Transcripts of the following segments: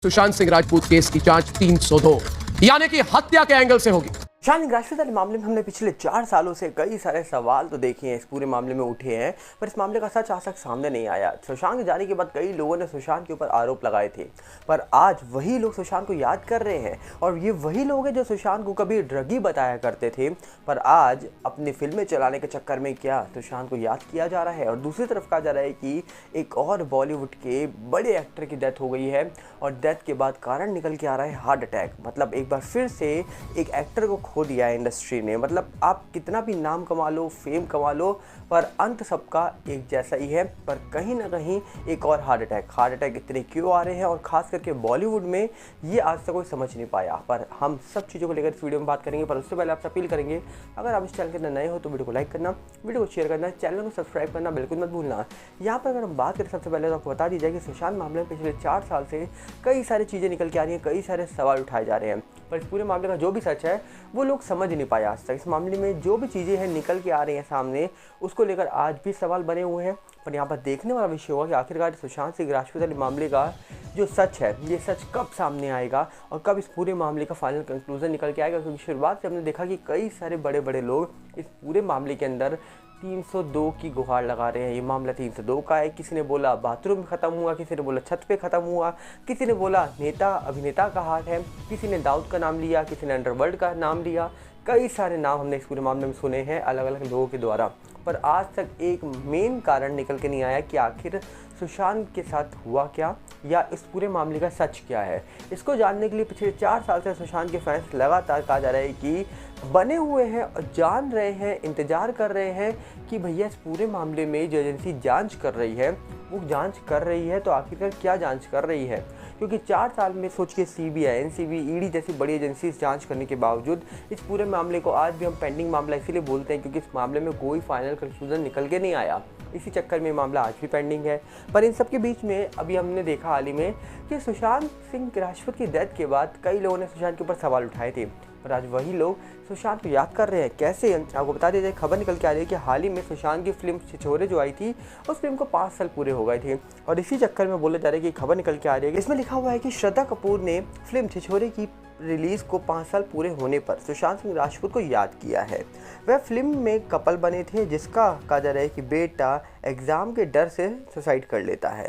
Sushant Singh Rajput case की जांच 302 यानी कि हत्या के एंगल से होगी। सुशांत सिंह राजपूत वाले मामले में हमने पिछले 4 सालों से कई सारे सवाल तो देखे हैं, इस पूरे मामले में उठे हैं, पर इस मामले का सच आज तक सामने नहीं आया। सुशांत के जाने के बाद कई लोगों ने सुशांत के ऊपर आरोप लगाए थे, पर आज वही लोग सुशांत को याद कर रहे हैं और ये वही लोग हैं जो सुशांत को कभी ड्रगी बताया करते थे, पर आज अपनी फिल्में चलाने के चक्कर में क्या सुशांत को याद किया जा रहा है। और दूसरी तरफ कहा जा रहा है कि एक और बॉलीवुड के बड़े एक्टर की डेथ हो गई है और डेथ के बाद कारण निकल के आ रहा है हार्ट अटैक। मतलब एक बार फिर से एक एक्टर को खो दिया है इंडस्ट्री ने। मतलब आप कितना भी नाम कमा लो, फेम कमा लो, पर अंत सबका एक जैसा ही है। पर कहीं ना कहीं एक और हार्ट अटैक इतने क्यों आ रहे हैं और खास करके बॉलीवुड में ये आज तक कोई समझ नहीं पाया। पर हम सब चीज़ों को लेकर इस वीडियो में बात करेंगे, पर उससे पहले आपसे अपील करेंगे अगर आप इस चैनल के अंदर नए हो तो वीडियो को लाइक करना, वीडियो को शेयर करना, चैनल को सब्सक्राइब करना बिल्कुल मत भूलना। यहाँ पर अगर हम बात करें सबसे पहले तो आपको बता दी जाए कि सुशांत मामले में पिछले 4 साल से कई सारी चीज़ें निकल के आ रही हैं, कई सारे सवाल उठाए जा रहे हैं, पर इस पूरे मामले का जो भी सच है वो लोग समझ नहीं पाए आज तक। इस मामले में जो भी चीज़ें हैं निकल के आ रही हैं सामने, उसको लेकर आज भी सवाल बने हुए हैं। पर यहाँ पर देखने वाला विषय होगा कि आखिरकार सुशांत सिंह राजपूत वाले मामले का जो सच है ये सच कब सामने आएगा और कब इस पूरे मामले का फाइनल कंक्लूजन निकल के आएगा। क्योंकि शुरुआत से हमने देखा कि कई सारे बड़े बड़े लोग इस पूरे मामले के अंदर 302 की गुहार लगा रहे हैं। ये मामला 302 का है। किसी ने बोला बाथरूम में ख़त्म हुआ, किसी ने बोला छत पे ख़त्म हुआ, किसी ने बोला नेता अभिनेता का हाथ है, किसी ने दाऊद का नाम लिया, किसी ने अंडरवर्ल्ड का नाम लिया। कई सारे नाम हमने इस पूरे मामले में सुने हैं अलग अलग लोगों के द्वारा, पर आज तक एक मेन कारण निकल के नहीं आया कि आखिर सुशांत के साथ हुआ क्या या इस पूरे मामले का सच क्या है। इसको जानने के लिए पिछले 4 साल से सुशांत के फैंस लगातार कहा जा रहा है कि बने हुए हैं और जान रहे हैं, इंतज़ार कर रहे हैं कि भैया इस पूरे मामले में जो एजेंसी जांच कर रही है वो जांच कर रही है तो आखिरकार क्या जांच कर रही है। क्योंकि 4 साल में सोच के सीबीआई, एनसीबी, ईडी जैसी बड़ी एजेंसी जांच करने के बावजूद इस पूरे मामले को आज भी हम पेंडिंग मामला इसीलिए बोलते हैं क्योंकि इस मामले में कोई फाइनल कंक्लूजन निकल के नहीं आया। इसी चक्कर में मामला आज भी पेंडिंग है। पर इन सब के बीच में अभी हमने देखा हाल ही में कि सुशांत सिंह राजपूत की डेथ के बाद कई लोगों ने सुशांत के ऊपर सवाल उठाए थे, पर आज वही लोग सुशांत को याद कर रहे हैं। कैसे? आपको बता दिया जाए, खबर निकल के आ रही है कि हाल ही में सुशांत की फिल्म छिछोरे जो आई थी उस फिल्म को 5 साल पूरे हो गए थे और इसी चक्कर में बोला जा रहा है कि खबर निकल के आ रही है। इसमें लिखा हुआ है कि श्रद्धा कपूर ने फिल्म छिछोरे की रिलीज़ को 5 साल पूरे होने पर सुशांत सिंह राजपूत को याद किया है। वह फिल्म में कपल बने थे जिसका कहा जा रहा है कि बेटा एग्ज़ाम के डर से सुसाइड कर लेता है।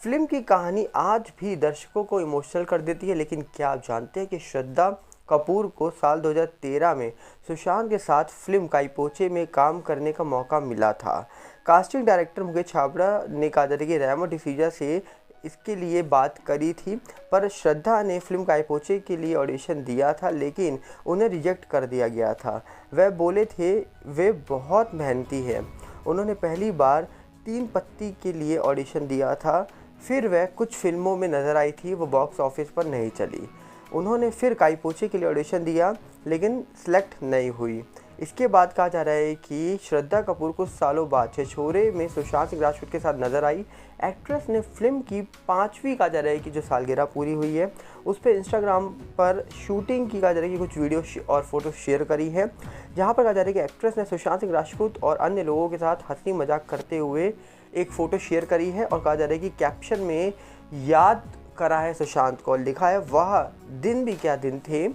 फिल्म की कहानी आज भी दर्शकों को इमोशनल कर देती है, लेकिन क्या आप जानते हैं कि श्रद्धा कपूर को साल 2013 में सुशांत के साथ फिल्म काईपोचे में काम करने का मौका मिला था। कास्टिंग डायरेक्टर मुकेश छाबड़ा ने कहा जाता है कि रेमो डिसूजा से इसके लिए बात करी थी, पर श्रद्धा ने फिल्म काईपोचे के लिए ऑडिशन दिया था लेकिन उन्हें रिजेक्ट कर दिया गया था। वह बोले थे वे बहुत मेहनती है। उन्होंने पहली बार 3 पत्ती के लिए ऑडिशन दिया था, फिर वह कुछ फिल्मों में नज़र आई थी, वो बॉक्स ऑफिस पर नहीं चली। उन्होंने फिर काईपोचे के लिए ऑडिशन दिया लेकिन सेलेक्ट नहीं हुई। इसके बाद कहा जा रहा है कि श्रद्धा कपूर कुछ सालों बाद छिछोरे में सुशांत सिंह राजपूत के साथ नजर आई। एक्ट्रेस ने फिल्म की 5वीं कहा जा रहा है कि जो सालगिरह पूरी हुई है उस पर इंस्टाग्राम पर शूटिंग की कहा जा रहा है कि कुछ वीडियो और फोटो शेयर करी है, जहां पर कहा जा रहा है कि एक्ट्रेस ने सुशांत सिंह राजपूत और अन्य लोगों के साथ हंसी मजाक करते हुए एक फ़ोटो शेयर करी है और कहा जा रहा है कि कैप्शन में याद करा है सुशांत को, लिखा है वह दिन भी क्या दिन थे,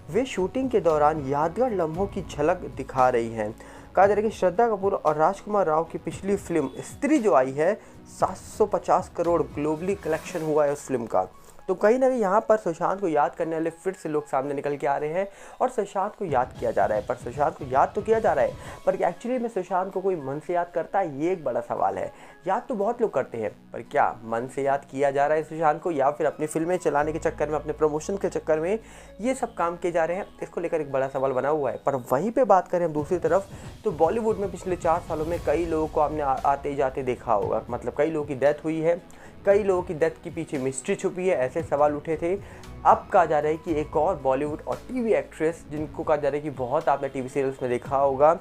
वे शूटिंग के दौरान यादगार लम्हों की झलक दिखा रही हैं। कहा जा रहा है कि श्रद्धा कपूर और राजकुमार राव की पिछली फिल्म स्त्री जो आई है 750 करोड़ ग्लोबली कलेक्शन हुआ है उस फिल्म का। तो कहीं ना कहीं यहाँ पर सुशांत को याद करने वाले फिर से लोग सामने निकल के आ रहे हैं और सुशांत को याद किया जा रहा है। पर सुशांत को याद तो किया जा रहा है, पर एक्चुअली में सुशांत को कोई मन से याद करता है, ये एक बड़ा सवाल है। याद तो बहुत लोग करते हैं, पर क्या मन से याद किया जा रहा है सुशांत को या फिर अपनी फिल्में चलाने के चक्कर में, अपने प्रमोशन के चक्कर में ये सब काम किए जा रहे हैं? इसको लेकर एक बड़ा सवाल बना हुआ है। पर वहीं पर बात करें हम दूसरी तरफ तो बॉलीवुड में पिछले 4 सालों में कई लोगों को आपने आते जाते देखा होगा। मतलब कई लोगों की डेथ हुई है, कई लोगों की डेथ के पीछे मिस्ट्री छुपी है, ऐसे सवाल उठे थे। अब कहा जा रहा है कि एक और बॉलीवुड और टीवी एक्ट्रेस जिनको कहा जा रहा है कि बहुत आपने टीवी सीरियल्स में देखा होगा,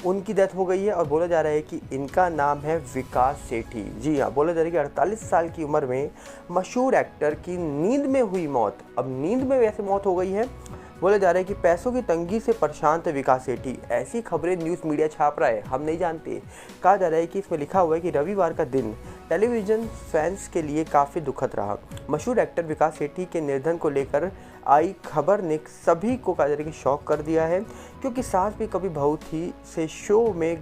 उनकी डेथ हो गई है और बोला जा रहा है कि इनका नाम है विकास सेठी। जी हाँ, बोला जा रहा है कि 48 साल की उम्र में मशहूर एक्टर की नींद में हुई मौत। अब नींद में वैसे मौत हो गई है, बोला जा रहा है कि पैसों की तंगी से परेशान थे विकास सेठी। ऐसी खबरें न्यूज़ मीडिया छाप रहा है, हम नहीं जानते। कहा जा रहा है कि इसमें लिखा हुआ है कि रविवार का दिन टेलीविज़न फैंस के लिए काफ़ी दुखद रहा। मशहूर एक्टर विकास सेठी के निधन को लेकर आई खबर ने सभी को कहा जा रहा है कि शॉक कर दिया है, क्योंकि सास भी कभी बहू थी से शो में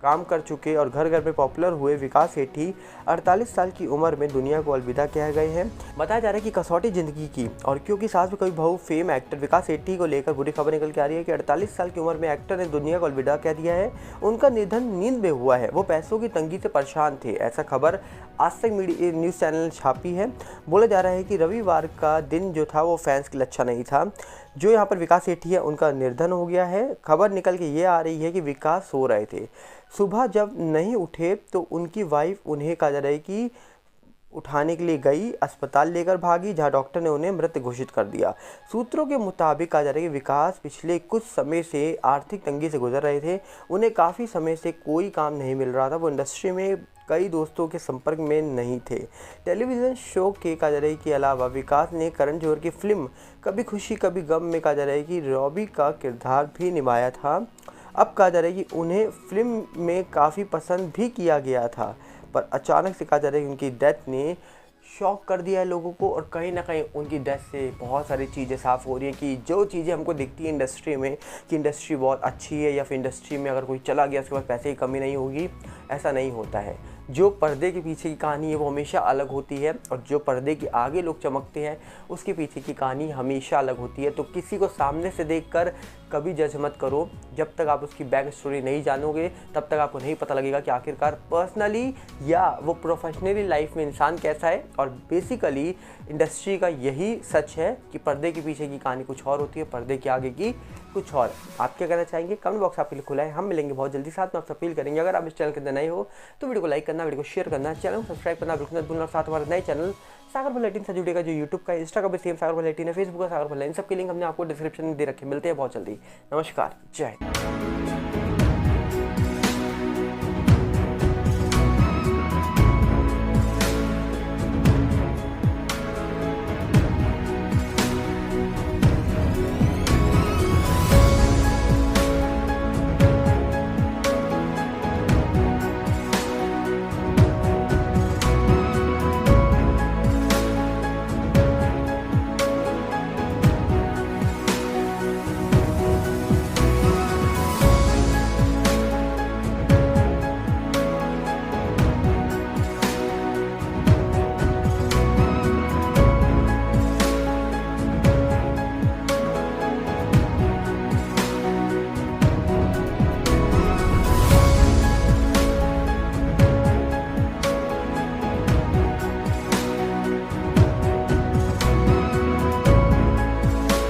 काम कर चुके और घर घर में पॉपुलर हुए विकास सेठी 48 साल की उम्र में दुनिया को अलविदा कह गए हैं। बताया जा रहा है कि कसौटी जिंदगी की और क्योंकि सास भी कभी बहू फेम एक्टर विकास सेठी को लेकर बुरी खबर निकल के आ रही है कि 48 साल की उम्र में एक्टर ने दुनिया को अलविदा कह दिया है। उनका निधन नींद में हुआ है, वो पैसों की तंगी से परेशान थे, ऐसा खबर आज तक न्यूज़ चैनल ने छापी है। बोला जा रहा है कि रविवार का दिन जो था वो फैंस के लिए अच्छा नहीं था। जो यहाँ पर विकास सेठी है उनका निधन हो गया है। खबर निकल के ये आ रही है कि विकास सो रहे थे, सुबह जब नहीं उठे तो उनकी वाइफ उन्हें कहा जा रहा है कि उठाने के लिए गई, अस्पताल लेकर भागी, जहां डॉक्टर ने उन्हें मृत घोषित कर दिया। सूत्रों के मुताबिक कहा जा रहा है कि विकास पिछले कुछ समय से आर्थिक तंगी से गुजर रहे थे। उन्हें काफ़ी समय से कोई काम नहीं मिल रहा था, वो इंडस्ट्री में कई दोस्तों के संपर्क में नहीं थे। टेलीविज़न शो के कहा जा रहा है के अलावा विकास ने करण जौहर की फिल्म कभी खुशी कभी गम में कहा जा रहा है कि रॉबी का किरदार भी निभाया था। अब कहा जा रहा है कि उन्हें फिल्म में काफ़ी पसंद भी किया गया था, पर अचानक से कहा जा रहा है कि उनकी डेथ ने शॉक कर दिया है लोगों को। और कहीं ना कहीं उनकी डेथ से बहुत सारी चीज़ें साफ़ हो रही हैं कि जो चीज़ें हमको दिखती है इंडस्ट्री में कि इंडस्ट्री बहुत अच्छी है या फिर इंडस्ट्री में अगर कोई चला गया उसके पास पैसे की कमी नहीं होगी, ऐसा नहीं होता है। जो पर्दे के पीछे की कहानी है वो हमेशा अलग होती है और जो पर्दे के आगे लोग चमकते हैं उसके पीछे की कहानी हमेशा अलग होती है। तो किसी को सामने से देखकर कभी जज मत करो, जब तक आप उसकी बैक स्टोरी नहीं जानोगे तब तक आपको नहीं पता लगेगा कि आखिरकार पर्सनली या वो प्रोफेशनली लाइफ में इंसान कैसा है। और बेसिकली इंडस्ट्री का यही सच है कि पर्दे के पीछे की कहानी कुछ और होती है, पर्दे के आगे की कुछ और। आप क्या कहना चाहेंगे? कमेंट बॉक्स आपके लिए खुला है, हम मिलेंगे बहुत जल्दी। साथ में आपसे अपील करेंगे अगर आप इस चैनल के अंदर नए हो तो वीडियो को लाइक करना, वीडियो को शेयर करना, चैनल को सब्सक्राइब करना बिल्कुल मत भूलना। साथ हमारे नए चैनल सागर भल्ला 18 से जुड़ेगा, जो यूट्यूब का, इंस्टा का भी सेम सागर भल्ला 18 है, फेसबुक का सागर भल्ला, इन सब की लिंक हमने आपको डिस्क्रिप्शन में दे रखे। मिलते हैं बहुत जल्दी। नमस्कार, जय हिंद।